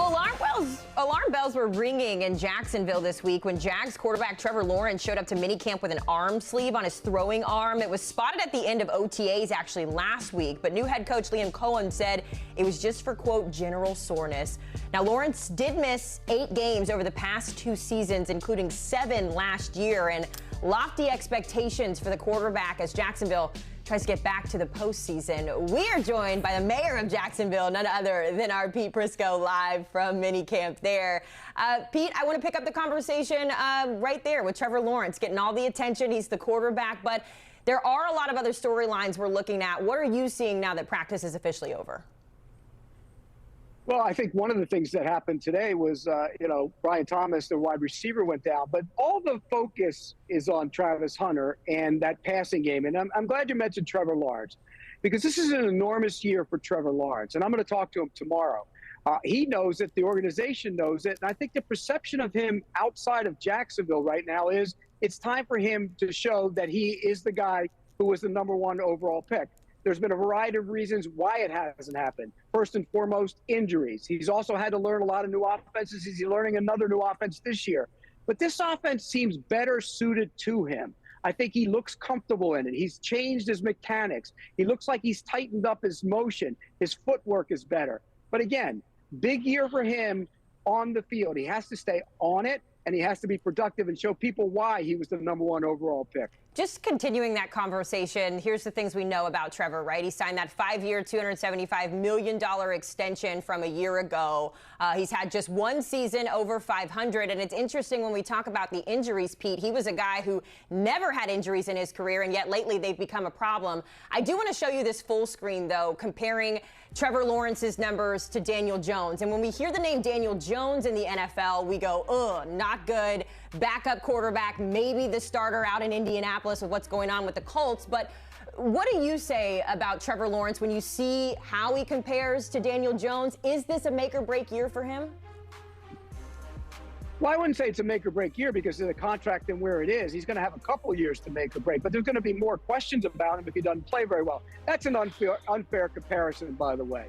Well, alarm bells were ringing in Jacksonville this week when Jags quarterback Trevor Lawrence showed up to minicamp with an arm sleeve on his throwing arm. It was spotted at the end of OTAs actually last week, but new head coach Liam Cohen said it was just for, quote, general soreness. Now, Lawrence did miss 8 games over the past 2 seasons, including 7 last year, and lofty expectations for the quarterback as Jacksonville tries to get back to the postseason. We are joined by the mayor of Jacksonville, none other than our Pete Prisco, live from minicamp there. Pete, I want to pick up the conversation right there with Trevor Lawrence, getting all the attention. He's the quarterback, but there are a lot of other storylines we're looking at. What are you seeing now that practice is officially over? Well, I think one of the things that happened today was, Brian Thomas, the wide receiver, went down. But all the focus is on Travis Hunter and that passing game. And I'm glad you mentioned Trevor Lawrence, because this is an enormous year for Trevor Lawrence. And I'm going to talk to him tomorrow. He knows it. The organization knows it. And I think the perception of him outside of Jacksonville right now is it's time for him to show that he is the guy who was the #1 overall pick. There's been a variety of reasons why it hasn't happened. First and foremost, injuries. He's also had to learn a lot of new offenses. He's learning another new offense this year. But this offense seems better suited to him. I think he looks comfortable in it. He's changed his mechanics. He looks like he's tightened up his motion. His footwork is better. But again, big year for him on the field. He has to stay on it, and he has to be productive and show people why he was the #1 overall pick. Just continuing that conversation, here's the things we know about Trevor, right? He signed that 5-year, $275 million extension from a year ago. He's had just 1 season over 500, and it's interesting when we talk about the injuries, Pete. He was a guy who never had injuries in his career, and yet lately they've become a problem. I do want to show you this full screen, though, comparing Trevor Lawrence's numbers to Daniel Jones. And when we hear the name Daniel Jones in the NFL, we go, ugh, not good. Backup quarterback, maybe the starter out in Indianapolis with what's going on with the Colts. But what do you say about Trevor Lawrence when you see how he compares to Daniel Jones? Is this a make or break year for him? Well, I wouldn't say it's a make or break year because of the contract and where it is. He's going to have a couple of years to make or break, but there's going to be more questions about him if he doesn't play very well. That's an unfair comparison, by the way.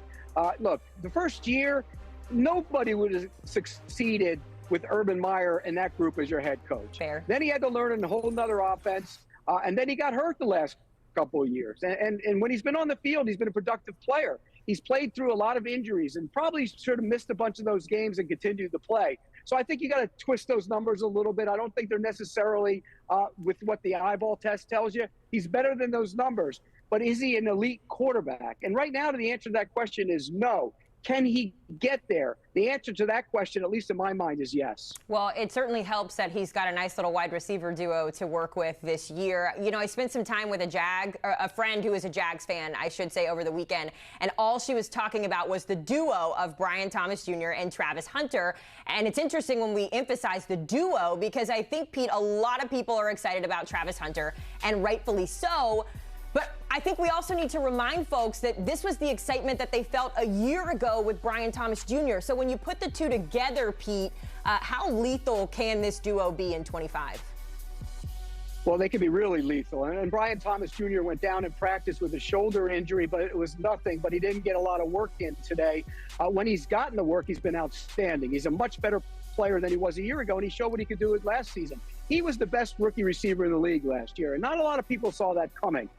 Look, the first year, nobody would have succeeded with Urban Meyer and that group as your head coach. Fair. Then he had to learn a whole nother offense, and then he got hurt the last couple of years. And when he's been on the field, he's been a productive player. He's played through a lot of injuries and probably should have missed a bunch of those games and continued to play. So I think you got to twist those numbers a little bit. I don't think they're necessarily with what the eyeball test tells you. He's better than those numbers, but is he an elite quarterback? And right now, the answer to that question is no. Can he get there? The answer to that question, at least in my mind, is yes. Well, it certainly helps that he's got a nice little wide receiver duo to work with this year. You know, I spent some time with a friend who is a Jags fan, I should say, over the weekend, and all she was talking about was the duo of Brian Thomas Jr. and Travis Hunter. And it's interesting when we emphasize the duo because I think, Pete, a lot of people are excited about Travis Hunter, and rightfully so. But I think we also need to remind folks that this was the excitement that they felt a year ago with Brian Thomas Jr. So when you put the two together, Pete, how lethal can this duo be in 25? Well, they can be really lethal. And Brian Thomas Jr. went down in practice with a shoulder injury, but it was nothing. But he didn't get a lot of work in today. When he's gotten the work, he's been outstanding. He's a much better player than he was a year ago, and he showed what he could do last season. He was the best rookie receiver in the league last year, and not a lot of people saw that coming.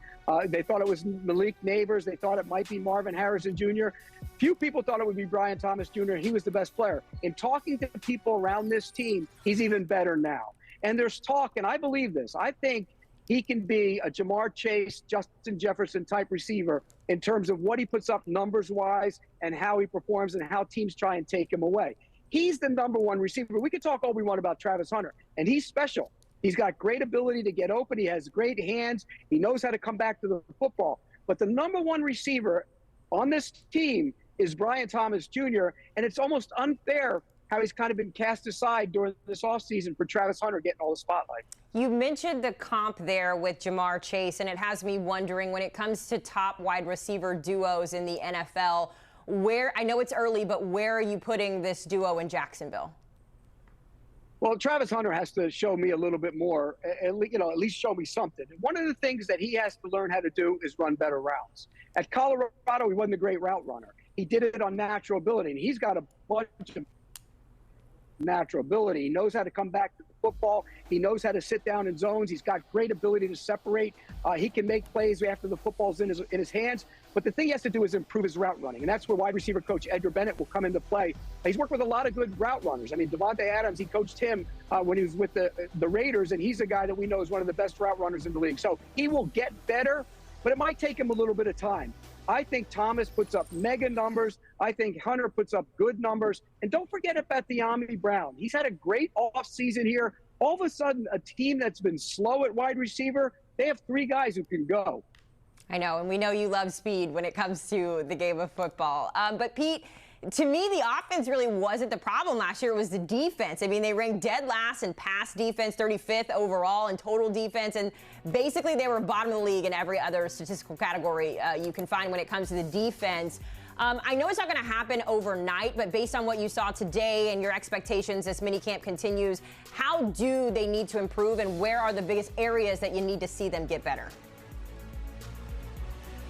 They thought it was Malik Neighbors. They thought it might be Marvin Harrison Jr. Few people thought it would be Brian Thomas Jr. He was the best player. In talking to people around this team, he's even better now. And there's talk, and I believe this. I think he can be a Jamar Chase, Justin Jefferson type receiver in terms of what he puts up numbers-wise and how he performs and how teams try and take him away. He's the #1 receiver. We could talk all we want about Travis Hunter, and he's special. He's got great ability to get open. He has great hands. He knows how to come back to the football. But the #1 receiver on this team is Brian Thomas Jr., and it's almost unfair how he's kind of been cast aside during this offseason for Travis Hunter getting all the spotlight. You mentioned the comp there with Jamar Chase, and it has me wondering when it comes to top wide receiver duos in the NFL, where, I know it's early, but where are you putting this duo in Jacksonville? Well, Travis Hunter has to show me a little bit more, at least show me something. And one of the things that he has to learn how to do is run better routes. At Colorado, he wasn't a great route runner. He did it on natural ability, and he's got a bunch of natural ability. He knows how to come back to the football. He knows how to sit down in zones. He's got great ability to separate. He can make plays after the football's in his hands. But the thing he has to do is improve his route running, and that's where wide receiver coach Edgar Bennett will come into play. He's worked with a lot of good route runners. I mean, Devontae Adams, he coached him when he was with the Raiders, and he's a guy that we know is one of the best route runners in the league. So he will get better, but it might take him a little bit of time. I think Thomas puts up mega numbers. I think Hunter puts up good numbers. And don't forget about De'Ami Brown. He's had a great offseason here. All of a sudden, a team that's been slow at wide receiver, they have 3 guys who can go. I know, and we know you love speed when it comes to the game of football. But, Pete, to me, the offense really wasn't the problem last year. It was the defense. I mean, they ranked dead last in pass defense, 35th overall in total defense, and basically they were bottom of the league in every other statistical category you can find when it comes to the defense. I know it's not going to happen overnight, but based on what you saw today and your expectations as minicamp continues, how do they need to improve, and where are the biggest areas that you need to see them get better?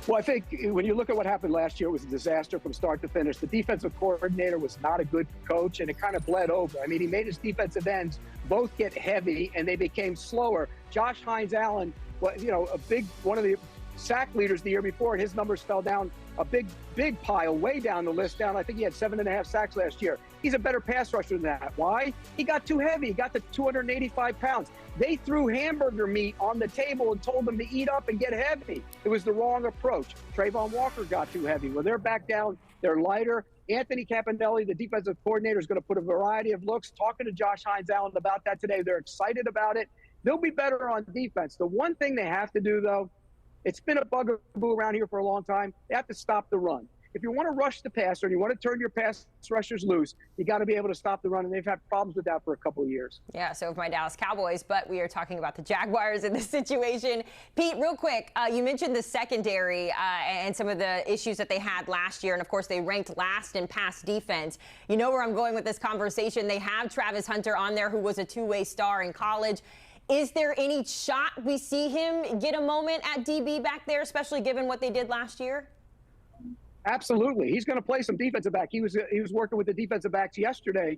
Well, I think when you look at what happened last year, it was a disaster from start to finish. The defensive coordinator was not a good coach, and it kind of bled over. I mean, he made his defensive ends both get heavy, and they became slower. Josh Hines-Allen, one of the sack leaders the year before, and his numbers fell down a big pile, way down the list. I think he had 7.5 sacks last year. He's a better pass rusher than that. Why? He got too heavy. He got to 285 pounds. They threw hamburger meat on the table and told them to eat up and get heavy. It was the wrong approach. Trayvon Walker got too heavy. Well, they're back down. They're lighter. Anthony Capinelli, the defensive coordinator, is going to put a variety of looks. Talking to Josh Hines-Allen about that today. They're excited about it. They'll be better on defense. The one thing they have to do, though, it's been a bugaboo around here for a long time. They have to stop the run. If you want to rush the passer and you want to turn your pass rushers loose, you got to be able to stop the run, and they've had problems with that for a couple of years. Yeah, so have my Dallas Cowboys, but we are talking about the Jaguars in this situation. Pete, real quick, you mentioned the secondary and some of the issues that they had last year, and of course they ranked last in pass defense. You know where I'm going with this conversation. They have Travis Hunter on there, who was a two-way star in college. Is there any shot we see him get a moment at DB back there, especially given what they did last year? Absolutely. He's going to play some defensive back. He was working with the defensive backs yesterday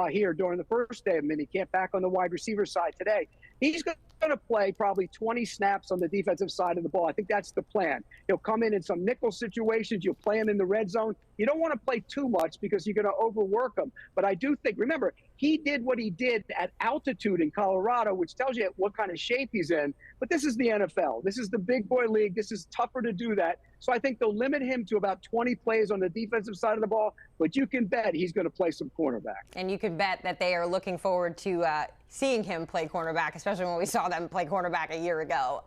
here during the first day of minicamp, back on the wide receiver side today. He's going to play probably 20 snaps on the defensive side of the ball. I think that's the plan. He'll come in some nickel situations. You'll play him in the red zone. You don't want to play too much because you're going to overwork him. But I do think, remember, he did what he did at altitude in Colorado, which tells you what kind of shape he's in. But this is the NFL. This is the big boy league. This is tougher to do that. So I think they'll limit him to about 20 plays on the defensive side of the ball. But you can bet he's going to play some cornerback. And you can bet that they are looking forward to seeing him play cornerback, especially when we saw them play cornerback a year ago.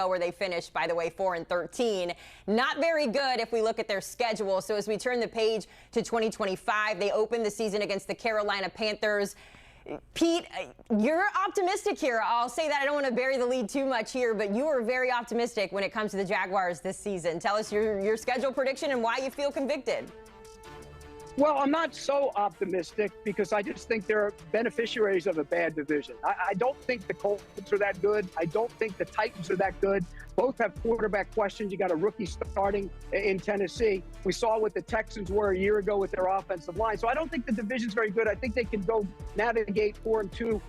Where they finished, by the way, 4-13. Not very good if we look at their schedule. So as we turn the page to 2025, they opened the season against the Carolina Panthers. Pete, you're optimistic here. I'll say that. I don't want to bury the lead too much here, but you are very optimistic when it comes to the Jaguars this season. Tell us your schedule prediction and why you feel convicted. Well, I'm not so optimistic because I just think they're beneficiaries of a bad division. I don't think the Colts are that good. I don't think the Titans are that good. Both have quarterback questions. You got a rookie starting in Tennessee. We saw what the Texans were a year ago with their offensive line. So I don't think the division's very good. I think they can go navigate 4-2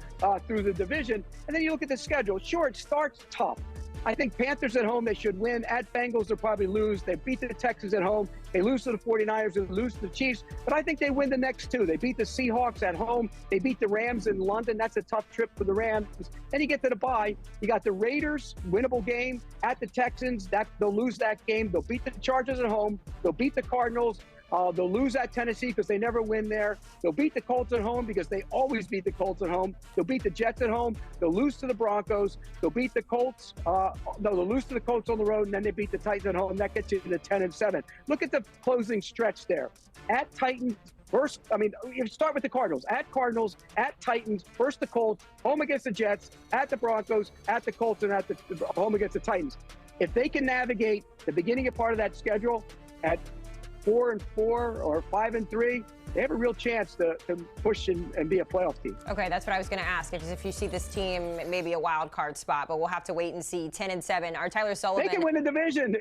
through the division. And then you look at the schedule. Sure, it starts tough. I think Panthers at home, they should win. At Bengals, they'll probably lose. They beat the Texans at home. They lose to the 49ers. They lose to the Chiefs. But I think they win the next two. They beat the Seahawks at home. They beat the Rams in London. That's a tough trip for the Rams. Then you get to the bye. You got the Raiders, winnable game. At the Texans, they'll lose that game. They'll beat the Chargers at home. They'll beat the Cardinals. They'll lose at Tennessee because they never win there. They'll beat the Colts at home because they always beat the Colts at home. They'll beat the Jets at home. They'll lose to the Broncos. They'll beat the Colts. They'll lose to the Colts on the road, and then they beat the Titans at home. That gets you to 10-7. Look at the closing stretch there. At Titans, you start with the Cardinals. At Cardinals, at Titans, first the Colts, home against the Jets, at the Broncos, at the Colts, and at the home against the Titans. If they can navigate the beginning part of that schedule at 4-4 or 5-3, they have a real chance to push and be a playoff team. Okay, that's what I was going to ask. If you see this team maybe a wild card spot, but we'll have to wait and see. 10-7. Our Tyler Sullivan. They can win the division.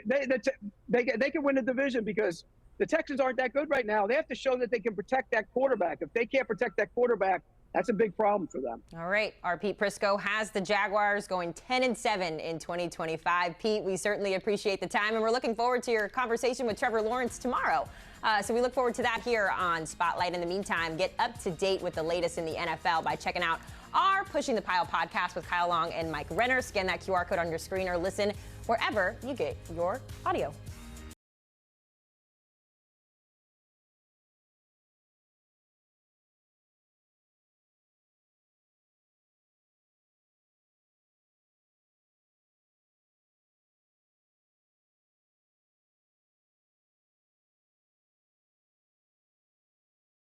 They can win the division because the Texans aren't that good right now. They have to show that they can protect that quarterback. If they can't protect that quarterback, that's a big problem for them. All right. Our Pete Prisco has the Jaguars going 10-7 in 2025. Pete, we certainly appreciate the time, and we're looking forward to your conversation with Trevor Lawrence tomorrow. So we look forward to that here on Spotlight. In the meantime, get up to date with the latest in the NFL by checking out our Pushing the Pile podcast with Kyle Long and Mike Renner. Scan that QR code on your screen or listen wherever you get your audio.